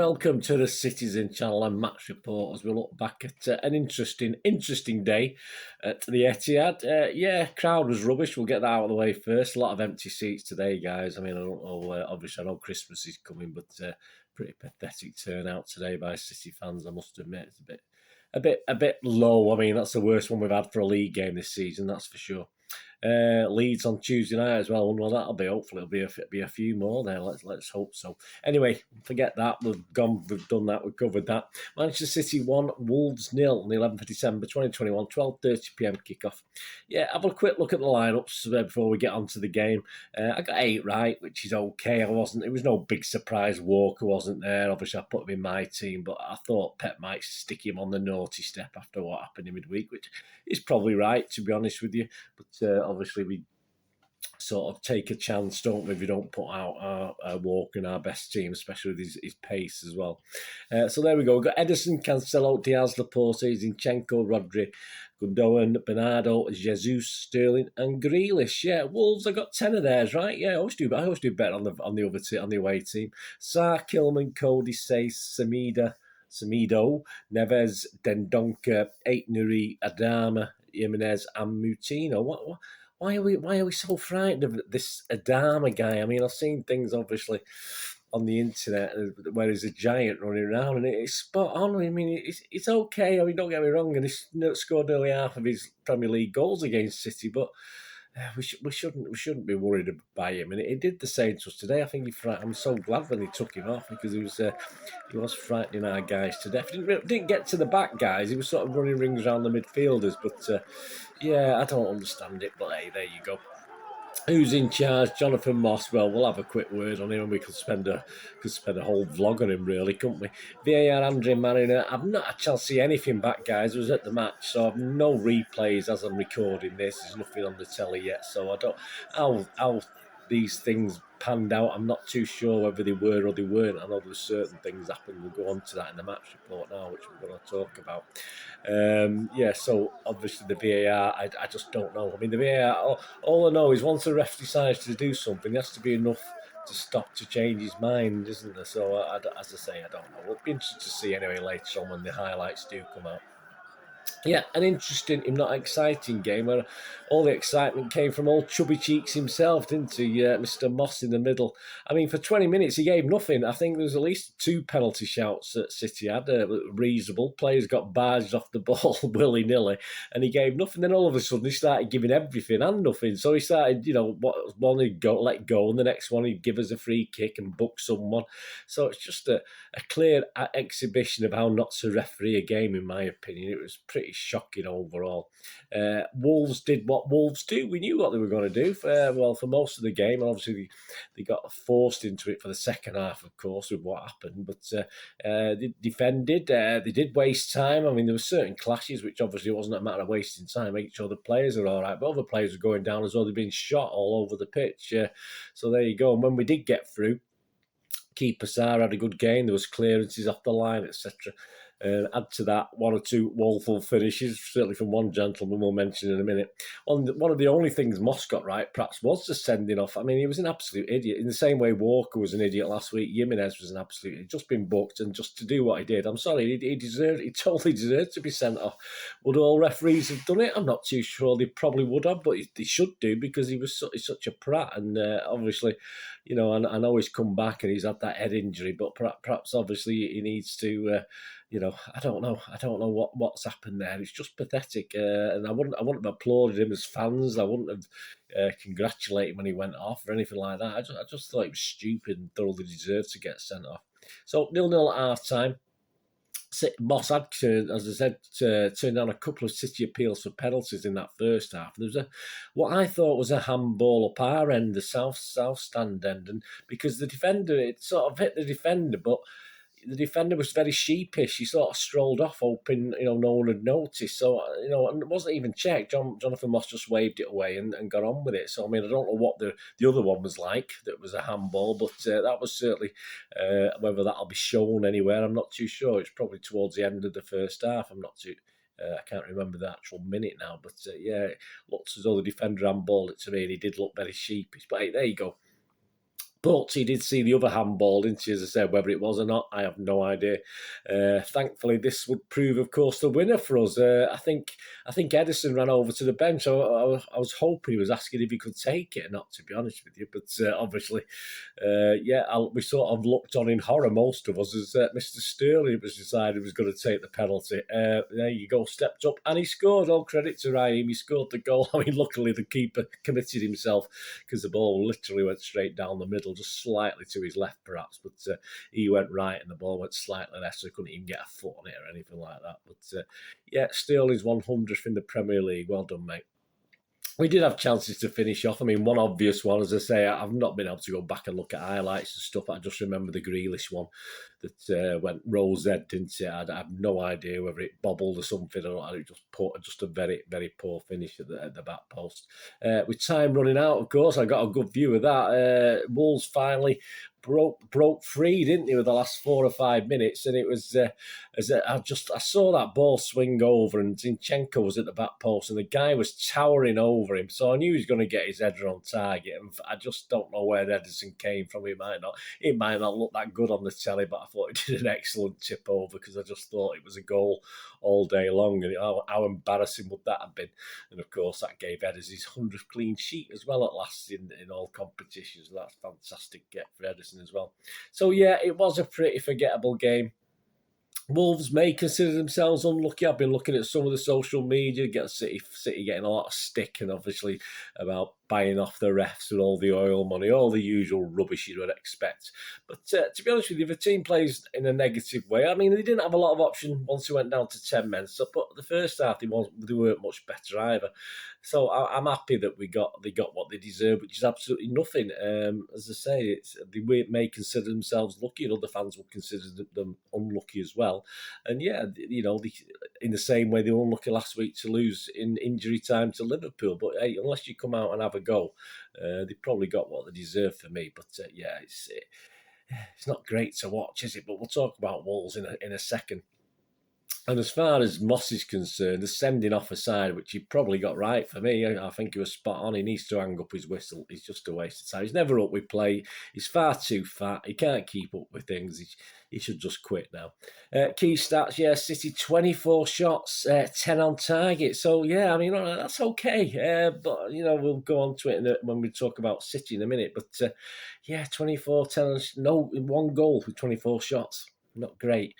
welcome to the Citizen Channel and Match Report as we look back at an interesting day at the Etihad. Crowd was rubbish. We'll get that out of the way first. A lot of empty seats today, guys. I mean, I don't know. Obviously, I know Christmas is coming, but pretty pathetic turnout today by City fans. I must admit, it's a bit low. I mean, that's the worst one we've had for a league game this season. That's for sure. Leeds on Tuesday night as well. Well, that'll be hopefully it'll be a few more there. Let's hope so. Anyway, forget that. We've done that. We've covered that. Manchester City 1, Wolves 0 on the 11th of December 2021, 12:30 p.m. kickoff. Yeah, have a quick look at the lineups before we get on to the game. I got 8 right, which is okay. It was no big surprise. Walker wasn't there. Obviously, I put him in my team, but I thought Pep might stick him on the naughty step after what happened in midweek, which is probably right, to be honest with you. But obviously, we sort of take a chance, don't we, if we don't put out our Walker in our best team, especially with his pace as well. So there we go. We've got Ederson, Cancelo, Diaz, Laporte, Zinchenko, Rodri, Gundogan, Bernardo, Jesus, Sterling, and Grealish. Yeah, Wolves, I got 10 of theirs, right? Yeah, I always do better on the away team. Sarr, Kilman, Cody, Sace, Samido, Neves, Dendonka, Aitnuri, Adama, Jimenez, and Moutinho. Why are we so frightened of this Adama guy? I mean, I've seen things obviously on the internet where he's a giant running around, and it's spot on. I mean, it's okay. I mean, don't get me wrong, and he's scored nearly half of his Premier League goals against City, but we shouldn't be worried by him. And he did the same to us today. I think I'm so glad when they took him off, because he was frightening our guys to death. Didn't get to the back guys. He was sort of running rings around the midfielders, but. Yeah, I don't understand it, but hey, there you go. Who's in charge? Jonathan Moss. Well, we'll have a quick word on him, and we could spend a whole vlog on him, really, couldn't we? VAR, Andre Mariner. I've not had a chance to see anything back, guys. I was at the match, so I've no replays as I'm recording this. There's nothing on the telly yet, so I don't. How these things panned out, I'm not too sure whether they were or they weren't. I know there's certain things happened. We'll go on to that in the match report now, which we're going to talk about. So obviously the VAR, I just don't know. I mean, the VAR, all I know is once the ref decides to do something, there has to be enough to change his mind, isn't there? So, as I say, I don't know. We'll be interested to see anyway later on when the highlights do come out. Yeah, an interesting, if not exciting game where all the excitement came from old Chubby Cheeks himself, didn't he? Mr. Moss in the middle. I mean, for 20 minutes, he gave nothing. I think there was at least 2 penalty shouts that City had, reasonable. Players got barged off the ball willy-nilly, and he gave nothing. Then all of a sudden, he started giving everything and nothing. So he started, one he'd let go, and the next one he'd give us a free kick and book someone. So it's just a clear exhibition of how not to referee a game, in my opinion. It was pretty shocking overall. Wolves did what Wolves do. We knew what they were going to do for most of the game. Obviously, they got forced into it for the second half, of course, with what happened. But they defended. They did waste time. I mean, there were certain clashes, which obviously wasn't a matter of wasting time, making sure the players are all right. But other players were going down as though they'd been shot all over the pitch. So there you go. And when we did get through, keeper Sarr had a good game. There was clearances off the line, etc. Add to that 1 or 2 woeful finishes, certainly from one gentleman we'll mention in a minute. One of the only things Moss got right, perhaps, was the sending off. I mean, he was an absolute idiot. In the same way Walker was an idiot last week, Jimenez was an absolute idiot. Just been booked, and just to do what he did, I'm sorry, he totally deserved to be sent off. Would all referees have done it? I'm not too sure. They probably would have, but they should do, because he was such a prat. And obviously, I know he's come back and he's had that head injury, but perhaps obviously he needs to... I don't know what's happened there. It's just pathetic, and I wouldn't have applauded him as fans. I wouldn't have congratulated him when he went off or anything like that. I just thought he was stupid and thoroughly deserved to get sent off. So 0-0 at half time. Moss had, as I said, turned down a couple of City appeals for penalties in that first half. There was what I thought was a handball up our end, the south stand end, and because the defender, it sort of hit the defender, but the defender was very sheepish. He sort of strolled off, hoping no one had noticed. So and it wasn't even checked. Jonathan Moss just waved it away and got on with it. So I mean, I don't know what the other one was like. That was a handball, but that was certainly whether that'll be shown anywhere. I'm not too sure. It's probably towards the end of the first half. I'm not too. I can't remember the actual minute now, but it looks as though the defender handballed it to me, and he did look very sheepish. But hey, there you go. But he did see the other handball, didn't he? As I said, whether it was or not, I have no idea. Thankfully, this would prove, of course, the winner for us. I think Edison ran over to the bench. I was hoping he was asking if he could take it or not, to be honest with you. But obviously, we sort of looked on in horror, most of us, as Mr. Sterling was decided he was going to take the penalty. There you go, stepped up, and he scored. All credit to Raheem. He scored the goal. I mean, luckily the keeper committed himself because the ball literally went straight down the middle, just slightly to his left, perhaps. But he went right, and the ball went slightly left, so he couldn't even get a foot on it or anything like that. But Sterling's 100th in the Premier League. Well done, mate. We did have chances to finish off. I mean, one obvious one, as I say, I've not been able to go back and look at highlights and stuff. I just remember the Grealish one that went rose head, didn't it? I have no idea whether it bobbled or something or not. It just put just a very, very poor finish at the back post. With time running out, of course, I got a good view of that. Wolves finally broke free, didn't they, with the last 4 or 5 minutes? And it was I saw that ball swing over, and Zinchenko was at the back post, and the guy was towering over him, so I knew he was going to get his header on target. And I just don't know where Edison came from. It might not look that good on the telly, but I thought he did an excellent tip over, because I just thought it was a goal all day long. And how embarrassing would that have been? And of course, that gave Edison his 100th clean sheet as well at last in all competitions. So that's fantastic get for Edison as well. So yeah, it was a pretty forgettable game. Wolves may consider themselves unlucky. I've been looking at some of the social media, City getting a lot of stick, and obviously about buying off the refs and all the oil money, all the usual rubbish you would expect. But to be honest with you, the team plays in a negative way. I mean, they didn't have a lot of option once they went down to 10 men. So, but the first half, they weren't much better either. So I'm happy that they got what they deserve, which is absolutely nothing. As I say, they may consider themselves lucky, and other fans will consider them unlucky as well. And yeah, in the same way they were unlucky last week to lose in injury time to Liverpool. But hey, unless you come out and have a go, they probably got what they deserve for me. But it's not great to watch, is it? But we'll talk about Wolves in a second. And as far as Moss is concerned, the sending off aside, which he probably got right for me, I think he was spot on. He needs to hang up his whistle. He's just a waste of time. He's never up with play. He's far too fat. He can't keep up with things. He should just quit now. Key stats, City 24 shots, 10 on target. So, yeah, I mean, that's okay. But, we'll go on to it when we talk about City in a minute. But, 24, 10, no, 1 goal with 24 shots. Not great.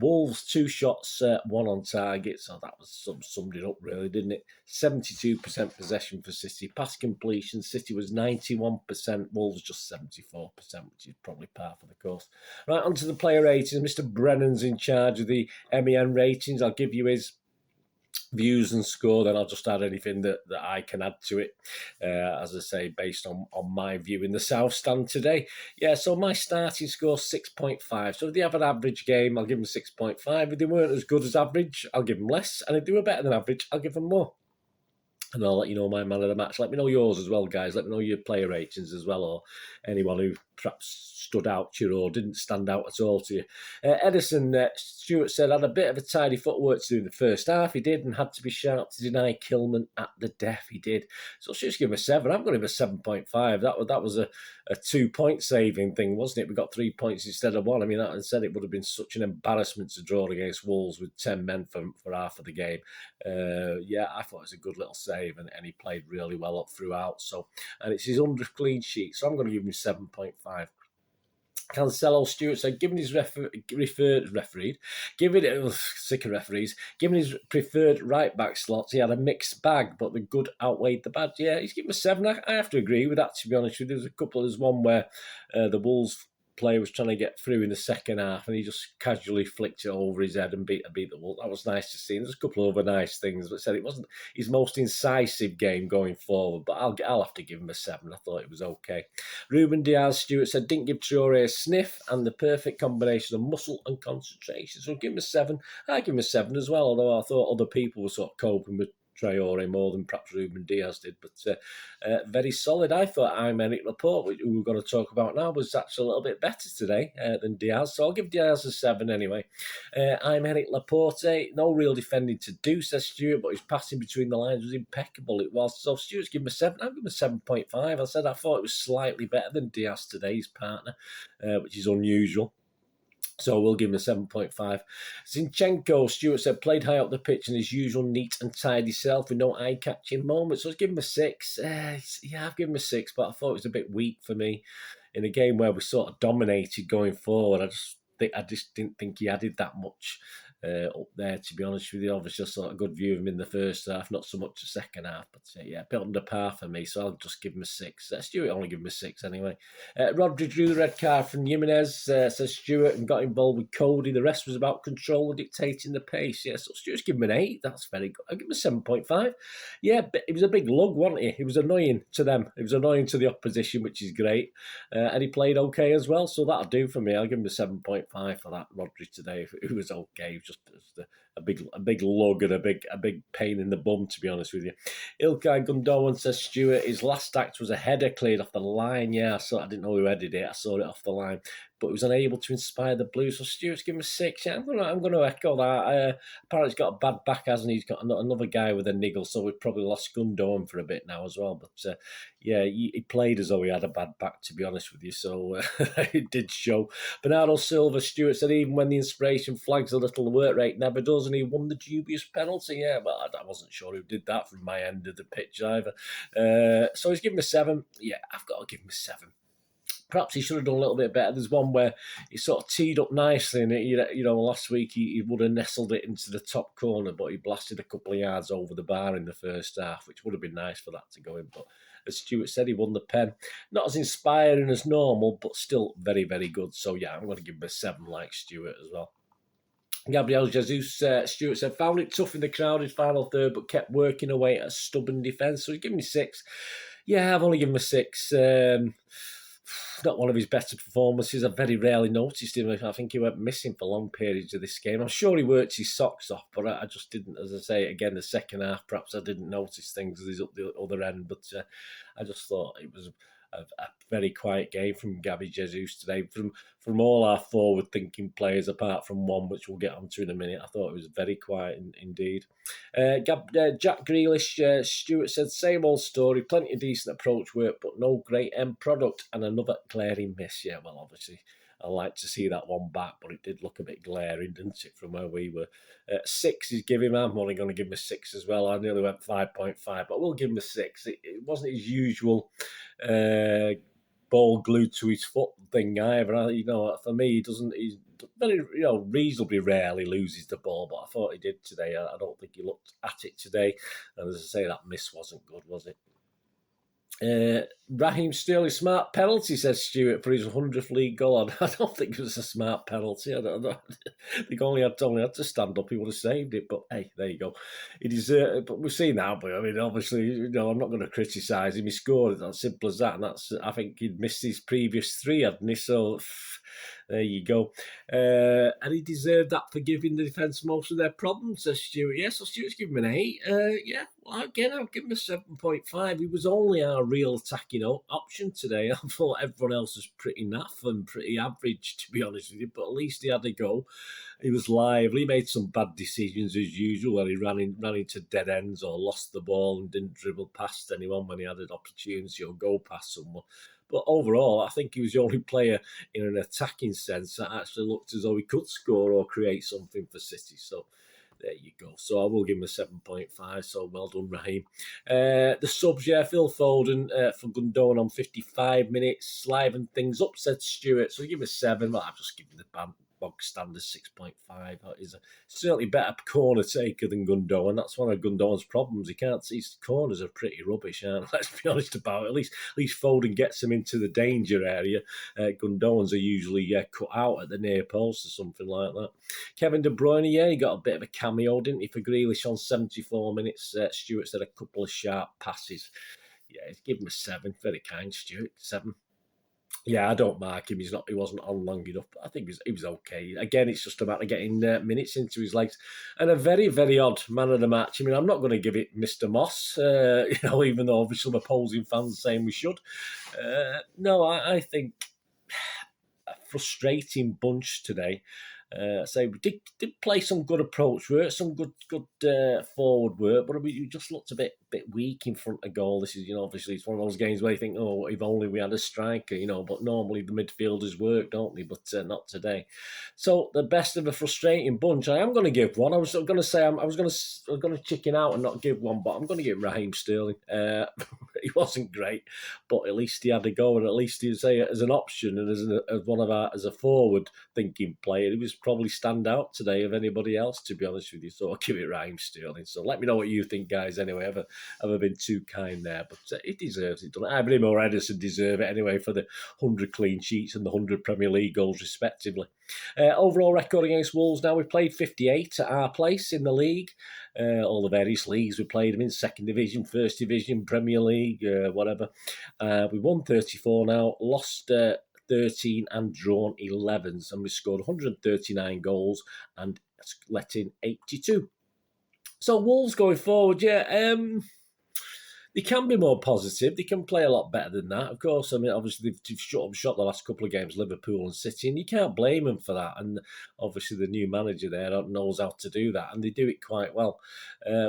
Wolves 2 shots, 1 on target, so that was summed it up really, didn't it? 72% possession for City. Pass completion, City was 91%, Wolves just 74%, which is probably par for the course. Right, on to the player ratings. Mr. Brennan's in charge of the MAINE ratings. I'll give you his views and score, then I'll just add anything that I can add to it, as I say, based on my view in the South Stand today. So my starting score 6.5. So if they have an average game, I'll give them 6.5. If they weren't as good as average, I'll give them less. And if they were better than average, I'll give them more. And I'll let you know my man of the match. Let me know yours as well, guys. Let me know your player ratings as well, or anyone who perhaps stood out to you or didn't stand out at all to you. Edison, Stewart said, had a bit of a tidy footwork to do in the first half. He did, and had to be sharp to deny Kilman at the death. He did. So let's just give him a 7. I'm going to give him a 7.5. That was a 2-point saving thing, wasn't it? We got 3 points instead of 1. I mean, that said, it would have been such an embarrassment to draw against Wolves with 10 men for half of the game. I thought it was a good little save. And he played really well up throughout. So, and it's his 100th clean sheet. So I'm going to give him 7.5. Cancelo, Stewart said, given his given his preferred right back slots, he had a mixed bag, but the good outweighed the bad. Yeah, he's given a 7. I have to agree with that, to be honest with you. There's one where the Wolves player was trying to get through in the second half, and he just casually flicked it over his head and beat the Wolves. That was nice to see. And there's a couple of other nice things, but said it wasn't his most incisive game going forward. But I'll have to give him a 7. I thought it was okay. Ruben Diaz, Stewart said, didn't give Traore a sniff, and the perfect combination of muscle and concentration. So give him a 7. I give him a 7 as well. Although I thought other people were sort of coping with Traore more than perhaps Ruben Diaz did, but very solid. I thought Aymeric Laporte, who we're going to talk about now, was actually a little bit better today than Diaz, so I'll give Diaz a 7 anyway. Aymeric Laporte, no real defending to do, says Stuart, but his passing between the lines was impeccable. It was. So Stuart's given him a 7. I'll give him a 7.5. I said I thought it was slightly better than Diaz today, his partner, which is unusual. So we'll give him a 7.5. Zinchenko, Stuart said, played high up the pitch in his usual neat and tidy self with no eye-catching moments. So I'll give him a 6. Yeah, I've given him a 6, but I thought it was a bit weak for me. In a game where we sort of dominated going forward, I just didn't think he added that much up there, to be honest with you. Obviously, I saw a good view of him in the first half, not so much the second half, but yeah, a bit under par for me, so I'll just give him a 6. Stuart only give him a 6 anyway. Rodri drew the red card from Jimenez, says Stuart, and got involved with Cody. The rest was about control and dictating the pace. Yeah, so Stuart's given him an 8. That's very good. I'll give him a 7.5. Yeah, but it was a big lug, wasn't he? It was annoying to them. It was annoying to the opposition, which is great. And he played okay as well, so that'll do for me. I'll give him a 7.5 for that. Rodri today, it was okay. It was just a big lug and a big pain in the bum, to be honest with you. Ilkay Gundogan says Stuart, his last act was a header cleared off the line. Yeah, I didn't know who headed it. I saw it off the line, but he was unable to inspire the Blues. So Stuart's given him a 6. Yeah, I'm going to echo that. Apparently he's got a bad back, hasn't he? He's got another guy with a niggle, so we've probably lost Gundogan for a bit now as well. But yeah, he played as though he had a bad back, to be honest with you. So it did show. Bernardo Silva, Stuart said, even when the inspiration flags a little, the work rate never does, and he won the dubious penalty. Yeah, but I wasn't sure who did that from my end of the pitch either. So he's given him a 7. Yeah, I've got to give him a 7. Perhaps he should have done a little bit better. There's one where he sort of teed up nicely, and last week he would have nestled it into the top corner, but he blasted a couple of yards over the bar in the first half, which would have been nice for that to go in. But as Stuart said, he won the pen. Not as inspiring as normal, but still very, very good. So yeah, I'm going to give him a 7 like Stuart as well. Gabriel Jesus, Stuart said, found it tough in the crowded final third, but kept working away at a stubborn defence. So he's given me 6. Yeah, I've only given him a 6. Not one of his better performances. I've very rarely noticed him. I think he went missing for long periods of this game. I'm sure he worked his socks off, but I just didn't, as I say, again, the second half, perhaps I didn't notice things as he's up the other end, but I just thought it was a very quiet game from Gabby Jesus today. From all our forward-thinking players, apart from one, which we'll get onto in a minute, I thought it was very quiet indeed. Jack Grealish, Stuart said, same old story, plenty of decent approach work, but no great end product, and another glaring miss. Yeah, well, obviously, I like to see that one back, but it did look a bit glaring, didn't it, from where we were. 6 is giving him. I'm only going to give him a 6 as well. I nearly went 5.5, but we'll give him a 6. It wasn't his usual ball glued to his foot thing either. For me, he's very, reasonably rarely loses the ball, but I thought he did today. I don't think he looked at it today. And as I say, that miss wasn't good, was it? Raheem Sterling, smart penalty, says Stuart, for his 100th league goal. I don't think it was a smart penalty. I think only had to stand up, he would have saved it. But hey, there you go. He deserved. But we've seen that. But I mean, obviously, I'm not going to criticise him. He scored it. That's simple as that. And I think he'd missed his previous 3, hadn't he? So there you go. And he deserved that for giving the defence most of their problems, says Stuart. Yeah, so Stuart's given him an 8. Yeah, well, again, I'll give him a 7.5. He was only our real attacking option today. I thought everyone else was pretty naff and pretty average, to be honest with you, but at least he had a go. He was lively. He made some bad decisions as usual, where he ran into dead ends or lost the ball and didn't dribble past anyone when he had an opportunity or go past someone. But overall, I think he was the only player in an attacking sense that actually looked as though he could score or create something for City. So there you go. So I will give him a 7.5. So well done, Raheem. The subs, yeah, Phil Foden for Gundogan on 55 minutes, livened things up, said Stuart. So give him a 7. Well, I've just given the bog standard 6.5. That is a certainly better corner taker than Gundogan. That's one of Gundogan's problems. He can't see his corners are pretty rubbish, aren't they? Let's be honest about it. At least Foden gets him into the danger area. Gundogan's are usually cut out at the near post or something like that. Kevin De Bruyne, yeah, he got a bit of a cameo, didn't he, for Grealish on 74 minutes. Stuart said a couple of sharp passes. Yeah, he's given him a 7. Very kind, Stuart. 7. Yeah, I don't mark him. He wasn't on long enough. But I think he was okay. Again, it's just a matter of getting minutes into his legs. And a very, very odd man of the match. I mean, I'm not going to give it Mr. Moss, even though obviously some opposing fans are saying we should. No, I think a frustrating bunch today. So we did play some good approach work, some good forward work, but we just looked a bit weak in front of goal. This is, obviously it's one of those games where you think, oh, if only we had a striker, but normally the midfielders work, don't they? But not today. So the best of a frustrating bunch. I am going to give one. I was going to say I was going to chicken out and not give one, but I'm going to give Raheem Sterling. He wasn't great, but at least he had a go, and at least he was as an option and as a forward thinking player, he was probably stand out today of anybody else, to be honest with you. So I'll give it Raheem Sterling. So let me know what you think, guys. Anyway, have I been too kind there? But he deserves it. Ibrahim or Edison deserve it anyway for the 100 clean sheets and the 100 Premier League goals, respectively. Overall record against Wolves now, we played 58 at our place in the league. All the various leagues we played them in, second division, first division, Premier League, whatever. We won 34 now, lost 13 and drawn 11s, and we scored 139 goals and let in 82. So Wolves going forward, they can be more positive. They can play a lot better than that. Of course, I mean, obviously, they've shot the last couple of games, Liverpool and City, and you can't blame them for that. And obviously, the new manager there knows how to do that, and they do it quite well.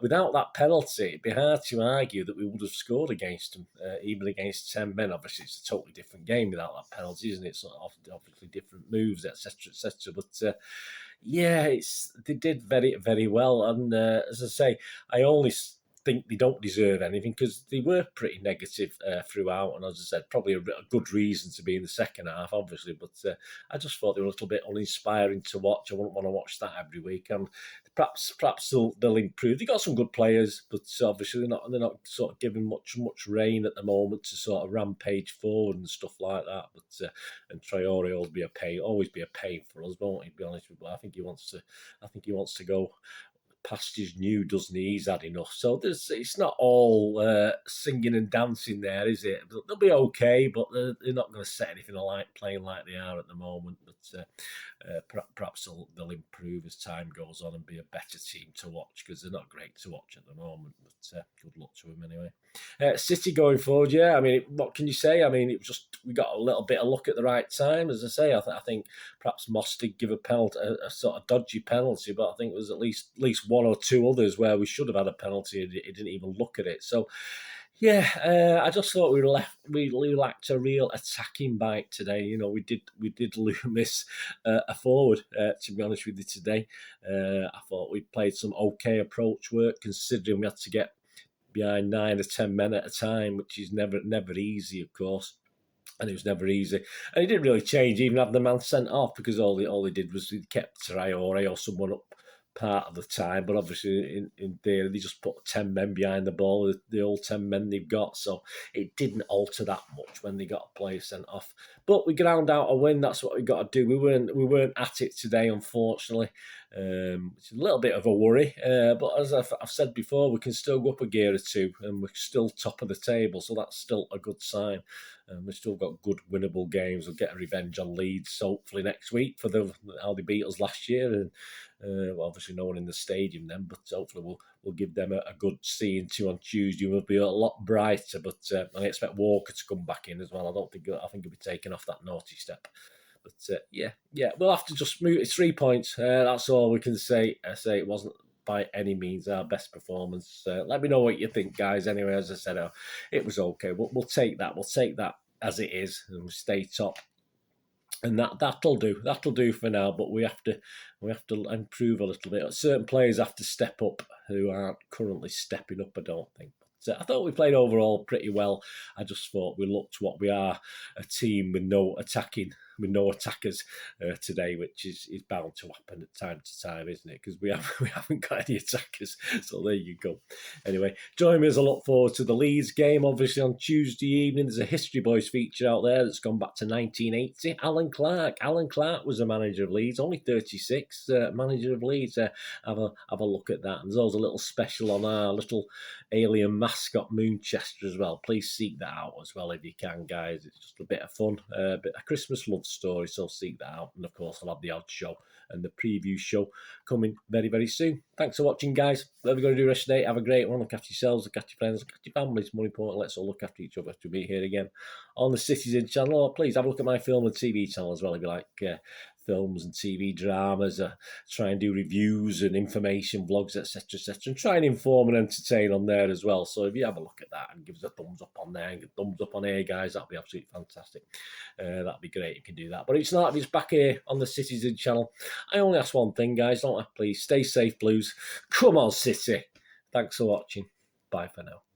Without that penalty, it'd be hard to argue that we would have scored against them, even against 10 men. Obviously, it's a totally different game without that penalty, isn't it? So obviously, different moves, etc., etc. But they did very, very well. And as I say, I only think they don't deserve anything because they were pretty negative throughout, and as I said, probably a good reason to be in the second half, obviously. But I just thought they were a little bit uninspiring to watch. I wouldn't want to watch that every week, and perhaps they'll improve. They got some good players, but obviously they're not sort of giving much rein at the moment to sort of rampage forward and stuff like that. But and Traore will always be a pain for us, won't he? To be honest with you, but I think he wants to go pastures new, doesn't he? He's had enough. So it's not all singing and dancing there, is it? They'll be okay, but they're not going to set anything alight playing like they are at the moment. But perhaps they'll improve as time goes on and be a better team to watch, because they're not great to watch at the moment. But good luck to them anyway. City going forward, I mean, what can you say? I mean, it was just we got a little bit of luck at the right time. As I say, I think perhaps Moss did give a penalty, a sort of dodgy penalty, but I think it was at least one or two others where we should have had a penalty. He didn't even look at it. So, I just thought we lacked a real attacking bite today. We did miss a forward. To be honest with you today, I thought we played some okay approach work, considering we had to get behind 9 or 10 men at a time, which is never easy, of course. And it was never easy. And it didn't really change, even having the man sent off, because all they did was they kept Traore or someone up part of the time. But obviously, in theory, they just put 10 men behind the ball, the old 10 men they've got. So it didn't alter that much when they got a player sent off. But we ground out a win. That's what we got to do. We weren't at it today, unfortunately. It's a little bit of a worry. But as I've said before, we can still go up a gear or two, and we're still top of the table. So that's still a good sign. We've still got good winnable games. We'll get a revenge on Leeds hopefully next week for how they beat us last year, and obviously no one in the stadium then, but hopefully we'll give them a good seeing to on Tuesday. We'll be a lot brighter, but I expect Walker to come back in as well. I think he'll be taken off that naughty step. But we'll have to just move. It's 3 points. That's all we can say. It wasn't by any means our best performance. Let me know what you think, guys. Anyway, as I said, it was okay. We'll take that. We'll take that as it is, and we'll stay top. And that'll do. That'll do for now. But we have to improve a little bit. Certain players have to step up who aren't currently stepping up, I don't think. But I thought we played overall pretty well. I just thought we looked what we are, a team with no attacking no attackers today, which is bound to happen at time to time, isn't it? Because we haven't got any attackers. So there you go. Anyway, join me as I look forward to the Leeds game. Obviously on Tuesday evening, there's a History Boys feature out there that's gone back to 1980. Alan Clark was the manager of Leeds, only 36, manager of Leeds. Have a look at that. And there's always a little special on our little alien mascot Moonchester as well. Please seek that out as well if you can, guys. It's just a bit of fun, a bit of Christmas love story, so seek that out. And of course, I'll have the odd show and the preview show coming very, very soon. Thanks for watching, guys. Whatever you're going to do rest of the day, have a great one. Look after yourselves, look after your friends, look after your families. More important, let's all look after each other to be here again on the Citizen channel. Or please have a look at my film and TV channel as well if you like films and TV dramas. Try and do reviews and information, vlogs, etc., etc., and try and inform and entertain on there as well. So if you have a look at that and give us a thumbs up on there and a thumbs up on here, guys, that'd be absolutely fantastic. That'd be great if you can do that. But it's not, if it's back here on the Citizen channel, I only ask one thing, guys, don't I? Please stay safe, Blues. Come on, City. Thanks for watching. Bye for now.